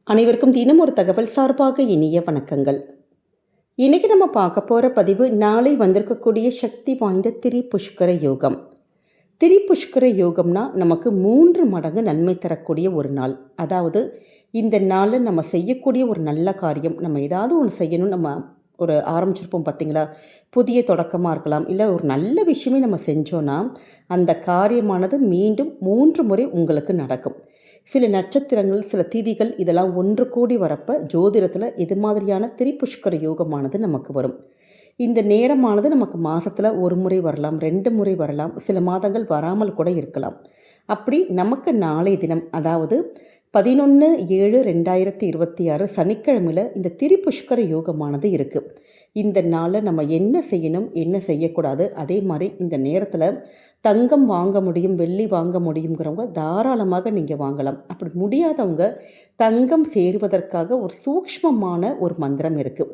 அனைவருக்கும் தினம் ஒரு தகவல் சார்பாக இனிய வணக்கங்கள். இன்றைக்கி நம்ம பார்க்க போகிற பதிவு நாளை வந்திருக்கக்கூடிய சக்தி வாய்ந்த திரிபுஷ்கர யோகம். திரிபுஷ்கர யோகம்னா நமக்கு 3 மடங்கு நன்மை தரக்கூடிய ஒரு நாள். அதாவது இந்த நாளில் நம்ம செய்யக்கூடிய ஒரு நல்ல காரியம், நம்ம ஏதாவது ஒன்று செய்யணும், நம்ம ஒரு ஆரம்பிச்சிருப்போம் பார்த்திங்களா, புதிய தொடக்கமாக இருக்கலாம், இல்லை ஒரு நல்ல விஷயமே நம்ம செஞ்சோன்னா அந்த காரியமானது மீண்டும் 3 முறை உங்களுக்கு நடக்கும். சில நட்சத்திரங்கள், சில திதிகள் இதெல்லாம் ஒன்று கூடி வரப்போ ஜோதிடத்தில் இது மாதிரியான திரிபுஷ்கர யோகமானது நமக்கு வரும். இந்த நேரமானது நமக்கு மாதத்தில் 1 முறை வரலாம், 2 முறை வரலாம், சில மாதங்கள் வராமல் கூட இருக்கலாம். அப்படி நமக்கு நாளை தினம், அதாவது 11/7/2026 சனிக்கிழமையில் இந்த திரிபுஷ்கர யோகமானது இருக்குது. இந்த நாளில் நம்ம என்ன செய்யணும், என்ன செய்யக்கூடாது, அதே மாதிரி இந்த நேரத்தில் தங்கம் வாங்க முடியும், வெள்ளி வாங்க முடியுங்கிறவங்க தாராளமாக நீங்கள் வாங்கலாம். அப்படி முடியாதவங்க தங்கம் சேருவதற்காக ஒரு சூக்ஷ்மமான ஒரு மந்திரம் இருக்குது.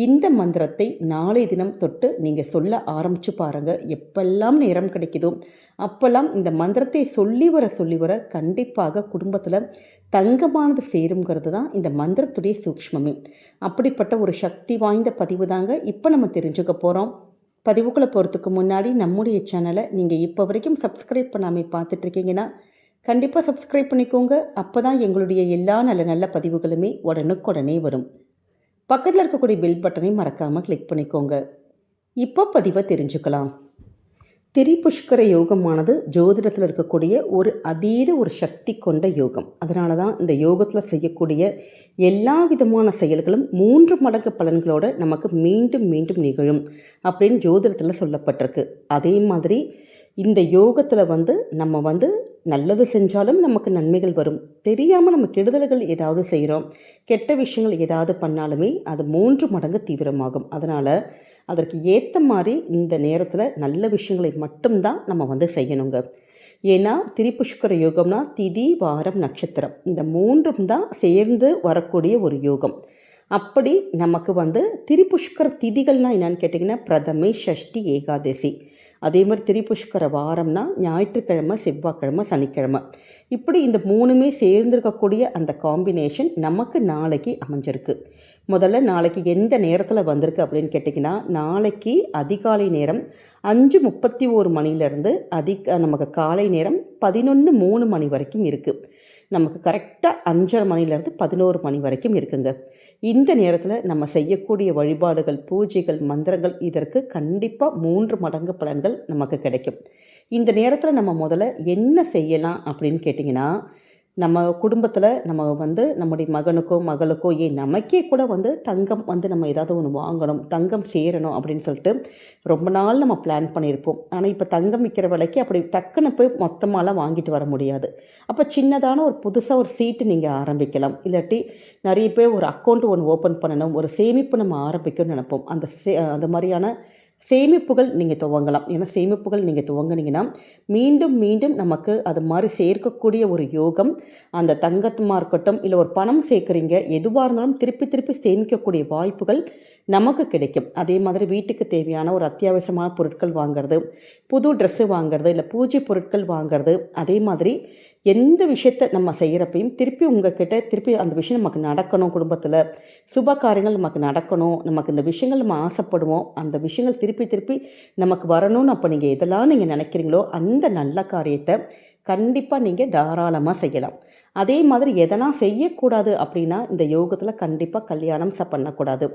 இந்த மந்திரத்தை நாளை தினம் தொட்டு நீங்கள் சொல்ல ஆரம்பித்து பாருங்கள். எப்பெல்லாம் நேரம் கிடைக்குதோ அப்போல்லாம் இந்த மந்திரத்தை சொல்லி வர கண்டிப்பாக குடும்பத்தில் தங்கமானது சேருங்கிறது தான் இந்த மந்திரத்துடைய சூக்ஷ்மமே. அப்படிப்பட்ட ஒரு சக்தி வாய்ந்த பதிவு தாங்க இப்போ நம்ம தெரிஞ்சுக்க போகிறோம். பதிவுக்குள்ளே போகிறதுக்கு முன்னாடி நம்முடைய சேனலை நீங்கள் இப்போ வரைக்கும் சப்ஸ்கிரைப் பண்ணாமல் பார்த்துட்ருக்கீங்கன்னா கண்டிப்பாக சப்ஸ்கிரைப் பண்ணிக்கோங்க. அப்போ தான் எங்களுடைய எல்லா நல்ல நல்ல பதிவுகளுமே உடனுக்குடனே வரும். பக்கத்தில் இருக்கக்கூடிய பெல் பட்டனை மறக்காமல் கிளிக் பண்ணிக்கோங்க. இப்போ பதிவை தெரிஞ்சுக்கலாம். திரிபுஷ்கர யோகமானது ஜோதிடத்தில் இருக்கக்கூடிய ஒரு சக்தி கொண்ட யோகம். அதனால தான் இந்த யோகத்தில் செய்யக்கூடிய எல்லா விதமான செயல்களும் 3 மடங்கு பலன்களோடு நமக்கு மீண்டும் மீண்டும் நிகழும் அப்படின்னு ஜோதிடத்தில் சொல்லப்பட்டிருக்கு. அதே மாதிரி இந்த யோகத்தில் நம்ம நல்லது செஞ்சாலும் நமக்கு நன்மைகள் வரும். தெரியாமல் நம்ம கெடுதல்கள் ஏதாவது செய்கிறோம், கெட்ட விஷயங்கள் ஏதாவது பண்ணாலுமே அது 3 மடங்கு தீவிரமாகும். அதனால் அதற்கு ஏற்ற மாதிரி இந்த நேரத்தில் நல்ல விஷயங்களை மட்டும்தான் நம்ம செய்யணுங்க. ஏன்னா திரிபுஷ்கர யோகம்னா திதி, வாரம், நட்சத்திரம் இந்த 3ம் தான் சேர்ந்து வரக்கூடிய ஒரு யோகம். அப்படி நமக்கு திரிபுஷ்கர திதிகள்னால் என்னென்னு கேட்டிங்கன்னா பிரதமை, ஷஷ்டி, ஏகாதசி. அதே மாதிரி திரிபுஷ்கர வாரம்னா ஞாயிற்றுக்கிழமை, செவ்வாய்க்கிழமை, சனிக்கிழமை. இப்படி இந்த 3மே சேர்ந்துருக்கக்கூடிய அந்த காம்பினேஷன் நமக்கு நாளைக்கு அமைஞ்சிருக்கு. முதல்ல நாளைக்கு எந்த நேரத்தில் வந்திருக்கு அப்படின்னு கேட்டிங்கன்னா, நாளைக்கு அதிகாலை நேரம் 5:31 மணிலேருந்து நமக்கு காலை நேரம் 11:03 மணி வரைக்கும் இருக்குது. நமக்கு கரெக்டாக 5:30 மணிலேருந்து 11 மணி வரைக்கும் இருக்குங்க. இந்த நேரத்தில் நம்ம செய்யக்கூடிய வழிபாடுகள், பூஜைகள், மந்திரங்கள் இதற்கு கண்டிப்பாக 3 மடங்கு பலன்கள் நமக்கு கிடைக்கும். இந்த நேரத்தில் நம்ம முதல்ல என்ன செய்யலாம் அப்படின்னு கேட்டிங்கன்னா, நம்ம குடும்பத்தில் நம்ம நம்முடைய மகனுக்கோ மகளுக்கோ நமக்கே கூட தங்கம் நம்ம ஏதாவது ஒன்று வாங்கணும், தங்கம் சேரணும் அப்படின்னு சொல்லிட்டு ரொம்ப நாள் நம்ம பிளான் பண்ணியிருப்போம். ஆனால் இப்போ தங்கம் விற்கிற விலைக்கு அப்படி டக்குன்னு போய் மொத்தமாலாம் வாங்கிட்டு வர முடியாது. அப்போ சின்னதான ஒரு புதுசாக ஒரு சீட்டு நீங்கள் ஆரம்பிக்கலாம். இல்லாட்டி நிறைய பேர் ஒரு அக்கௌண்ட் ஒன்று ஓப்பன் பண்ணணும், ஒரு சேமிப்பு நம்ம ஆரம்பிக்கணும்னு நினைப்போம். அந்த மாதிரியான சேமிப்புகள் நீங்கள் துவங்கலாம். ஏன்னா சேமிப்புகள் நீங்கள் துவங்கினீங்கன்னா மீண்டும் மீண்டும் நமக்கு அது மாதிரி சேர்க்கக்கூடிய ஒரு யோகம், அந்த தங்கமாக இருக்கட்டும், இல்லை ஒரு பணம் சேர்க்குறீங்க, எதுவாக இருந்தாலும் திருப்பி திருப்பி சேமிக்கக்கூடிய வாய்ப்புகள் நமக்கு கிடைக்கும். அதே மாதிரி வீட்டுக்கு தேவையான ஒரு அத்தியாவசியமான பொருட்கள் வாங்கிறது, புது ட்ரெஸ்ஸு வாங்கிறது, இல்லை பூஜை பொருட்கள் வாங்கிறது, அதே மாதிரி எந்த விஷயத்தை நம்ம செய்கிறப்பையும் திருப்பி அந்த விஷயம் நமக்கு நடக்கணும், குடும்பத்தில் சுப காரியங்கள் நமக்கு நடக்கணும், நமக்கு இந்த விஷயங்கள் நம்ம ஆசைப்படுவோம், அந்த விஷயங்கள் திருப்பி நமக்கு வரணும்னு அப்போ நீங்கள் எதெல்லாம் நீங்கள் நினைக்கிறீங்களோ அந்த நல்ல காரியத்தை கண்டிப்பாக நீங்கள் தாராளமாக செய்யலாம். அதே மாதிரி எதெல்லாம் செய்யக்கூடாது அப்படின்னா, இந்த யோகத்தில் கண்டிப்பாக கல்யாணம் பண்ணக்கூடாது,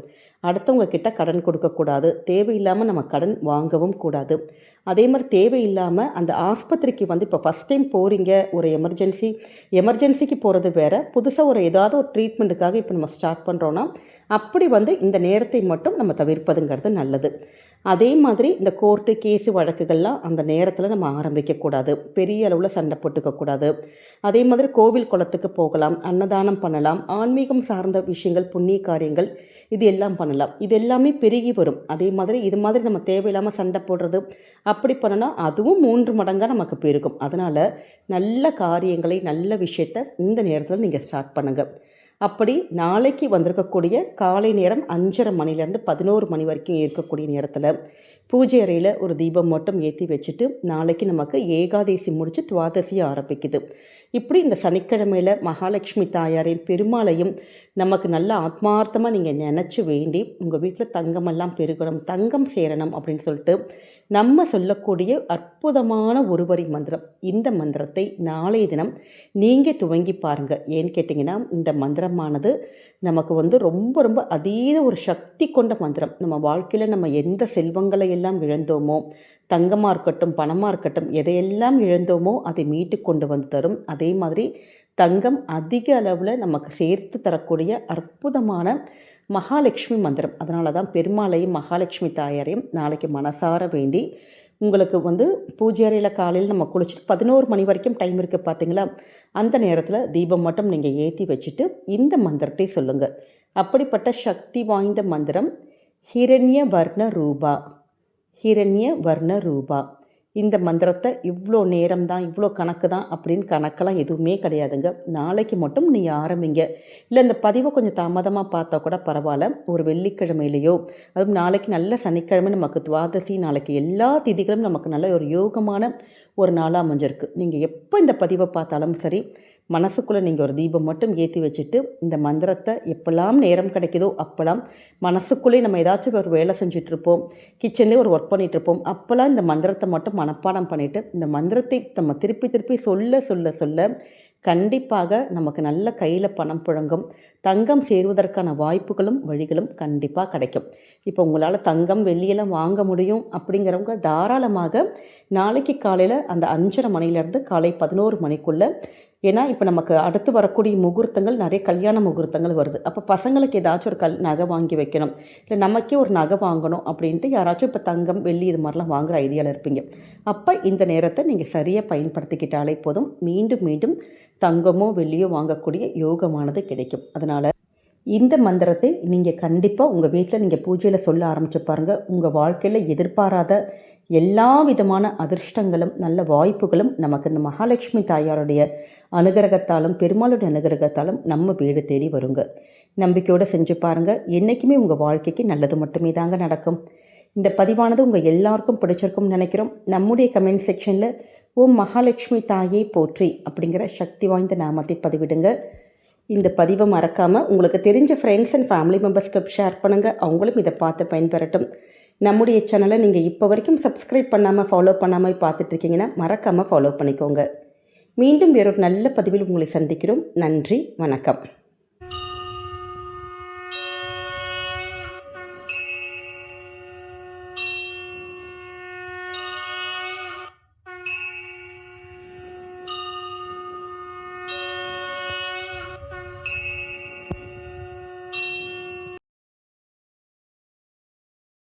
அடுத்தவங்க கிட்ட கடன் கொடுக்கக்கூடாது, தேவையில்லாமல் நம்ம கடன் வாங்கவும் கூடாது. அதே மாதிரி தேவையில்லாமல் அந்த ஆஸ்பத்திரிக்கு இப்போ ஃபஸ்ட் டைம் போகிறீங்க, ஒரு எமர்ஜென்சிக்கு போகிறது வேறு, புதுசாக ஏதாவது ஒரு ட்ரீட்மெண்ட்டுக்காக இப்போ நம்ம ஸ்டார்ட் பண்ணுறோன்னா அப்படி இந்த நேரத்தை மட்டும் நம்ம தவிர்ப்பதுங்கிறது நல்லது. அதே மாதிரி இந்த கோர்ட்டு கேஸு வழக்குகள்லாம் அந்த நேரத்தில் நம்ம ஆரம்பிக்கக்கூடாது, பெரிய அளவில் சண்டை போட்டுக்கக்கூடாது. அதே மாதிரி கோவில் குளத்துக்கு போகலாம், அன்னதானம் பண்ணலாம், ஆன்மீகம் சார்ந்த விஷயங்கள், புண்ணிய காரியங்கள் இது எல்லாம் பண்ணலாம். இது எல்லாமே பெருகி வரும். அதே மாதிரி இது மாதிரி நம்ம தேவையில்லாமல் சண்டை போடுறது அப்படி பண்ணனா அதுவும் 3 மடங்காக நமக்கு பெருகும். அதனால் நல்ல காரியங்களை, நல்ல விஷயத்தை இந்த நேரத்தில் நீங்கள் ஸ்டார்ட் பண்ணுங்கள். அப்படி நாளைக்கு வந்திருக்கக்கூடிய காலை நேரம் 5:30 மணிலேருந்து 11 மணி வரைக்கும் இருக்கக்கூடிய நேரத்தில் பூஜை அறையில் ஒரு தீபம் மட்டும் ஏற்றி வச்சுட்டு நாளைக்கு நமக்கு ஏகாதசி முடித்து துவாதசி ஆரம்பிக்குது. இப்படி இந்த சனிக்கிழமையில் மகாலட்சுமி தாயாரையும் பெருமாளையும் நமக்கு நல்ல ஆத்மார்த்தமாக நீங்கள் நினச்சி வேண்டி உங்கள் வீட்டில் தங்கமெல்லாம் பெருகணும், தங்கம் சேரணும் அப்படின்னு சொல்லிட்டு நம்ம சொல்லக்கூடிய அற்புதமான ஒரு வரி மந்திரம். இந்த மந்திரத்தை நாளைய தினம் நீங்கள் துவங்கி பாருங்கள். ஏன்னு கேட்டிங்கன்னா இந்த மந்திரமானது நமக்கு ரொம்ப ரொம்ப அதீத ஒரு சக்தி கொண்ட மந்திரம். நம்ம வாழ்க்கையில் நம்ம எந்த செல்வங்களை எல்லாம் இழந்தோமோ, தங்கமாக இருக்கட்டும் பணமாக இருக்கட்டும், எதையெல்லாம் இழந்தோமோ அதை மீட்டு கொண்டு வந்து தரும். அதே மாதிரி தங்கம் அதிக அளவில் நமக்கு சேர்த்து தரக்கூடிய அற்புதமான மகாலட்சுமி மந்திரம். அதனால தான் பெருமாளையும் மகாலட்சுமி தாயாரையும் நாளைக்கு மனசார வேண்டி உங்களுக்கு பூஜை அறையில் காலையில் நம்ம குளிச்சுட்டு 11 மணி வரைக்கும் டைம் இருக்குது பார்த்தீங்களா, அந்த நேரத்தில் தீபம் மட்டும் நீங்கள் ஏற்றி வச்சுட்டு இந்த மந்திரத்தை சொல்லுங்கள். அப்படிப்பட்ட சக்தி வாய்ந்த மந்திரம் ஹிரண்ய வர்ண ரூபா, ஹிரண்ய வர்ண ரூபா. இந்த மந்திரத்தை இவ்வளோ நேரம் தான், இவ்வளோ கணக்கு தான் அப்படின்னு கணக்கெல்லாம் எதுவுமே கிடையாதுங்க. நாளைக்கு மட்டும் நீங்கள் ஆரம்பிங்க. இல்லை இந்த பதிவை கொஞ்சம் தாமதமாக பார்த்தா கூட பரவாயில்ல. ஒரு வெள்ளிக்கிழமையிலையோ, அதுவும் நாளைக்கு நல்ல சனிக்கிழமை நமக்கு துவாதசி, நாளைக்கு எல்லா திதிகளும் நமக்கு நல்ல ஒரு யோகமான ஒரு நாளாக அமைஞ்சிருக்கு. நீங்கள் எப்போ இந்த பதிவை பார்த்தாலும் சரி, மனசுக்குள்ளே நீங்கள் ஒரு தீபம் மட்டும் ஏற்றி வச்சுட்டு இந்த மந்திரத்தை எப்போல்லாம் நேரம் கிடைக்குதோ அப்போல்லாம் மனசுக்குள்ளே நம்ம ஏதாச்சும் ஒரு வேலை செஞ்சிட்ருப்போம், கிச்சன்லேயே ஒரு ஒர்க் பண்ணிகிட்ருப்போம், அப்போல்லாம் இந்த மந்திரத்தை மட்டும் மனப்பாடம் பண்ணிவிட்டு இந்த மந்திரத்தை நம்ம திருப்பி திருப்பி சொல்ல சொல்ல சொல்ல கண்டிப்பாக நமக்கு நல்ல கையில் பணம் புழங்கும், தங்கம் சேருவதற்கான வாய்ப்புகளும் வழிகளும் கண்டிப்பாக கிடைக்கும். இப்போ உங்களால் தங்கம் வெள்ளியெல்லாம் வாங்க முடியும் அப்படிங்கிறவங்க தாராளமாக நாளைக்கு காலையில் அந்த 5:30 மணிலேருந்து காலை 11 மணிக்குள்ளே, ஏன்னா இப்போ நமக்கு அடுத்து வரக்கூடிய முகூர்த்தங்கள் நிறைய கல்யாண முகூர்த்தங்கள் வருது. அப்போ பசங்களுக்கு ஏதாச்சும் ஒரு நகை வாங்கி வைக்கணும், இல்லை நமக்கே ஒரு நகை வாங்கணும் அப்படின்ட்டு யாராச்சும் இப்போ தங்கம் வெள்ளி இது மாதிரிலாம் வாங்குகிற ஐடியாவில் இருப்பீங்க. அப்போ இந்த நேரத்தை நீங்கள் சரியாக பயன்படுத்திக்கிட்டாலே போதும், மீண்டும் மீண்டும் தங்கமோ வெள்ளியோ வாங்கக்கூடிய யோகமானது கிடைக்கும். அதனால் இந்த மந்திரத்தை நீங்கள் கண்டிப்பாக உங்கள் வீட்டில் நீங்கள் பூஜையில் சொல்ல ஆரம்பித்து பாருங்கள். உங்கள் வாழ்க்கையில் எதிர்பாராத எல்லா விதமான அதிர்ஷ்டங்களும் நல்ல வாய்ப்புகளும் நமக்கு இந்த மகாலட்சுமி தாயாருடைய அனுகிரகத்தாலும் பெருமாளுடைய அனுகிரகத்தாலும் நம்ம வீடு தேடி வருங்க. நம்பிக்கையோடு செஞ்சு பாருங்கள். என்றைக்குமே உங்கள் வாழ்க்கைக்கு நல்லது மட்டுமே தாங்க நடக்கும். இந்த பதிவானது உங்கள் எல்லாருக்கும் பிடிச்சிருக்கும்னு நினைக்கிறோம். நம்முடைய கமெண்ட் செக்ஷனில் ஓம் மகாலட்சுமி தாயே போற்றி அப்படிங்கிற சக்தி வாய்ந்த நாமத்தை பதிவிடுங்க. இந்த பதிவை மறக்காமல் உங்களுக்கு தெரிஞ்ச ஃப்ரெண்ட்ஸ் அண்ட் ஃபேமிலி மெம்பர்ஸ்க்கு ஷேர் பண்ணுங்கள். அவங்களும் இதை பார்த்து பயன்பெறட்டும். நம்முடைய சேனலை நீங்கள் இப்போ வரைக்கும் சப்ஸ்கிரைப் பண்ணாமல் ஃபாலோ பண்ணாமல் பார்த்துட்ருக்கீங்கன்னா மறக்காமல் ஃபாலோ பண்ணிக்கோங்க. மீண்டும் வேறொரு நல்ல பதிவில் உங்களை சந்திக்கிறோம். நன்றி, வணக்கம்.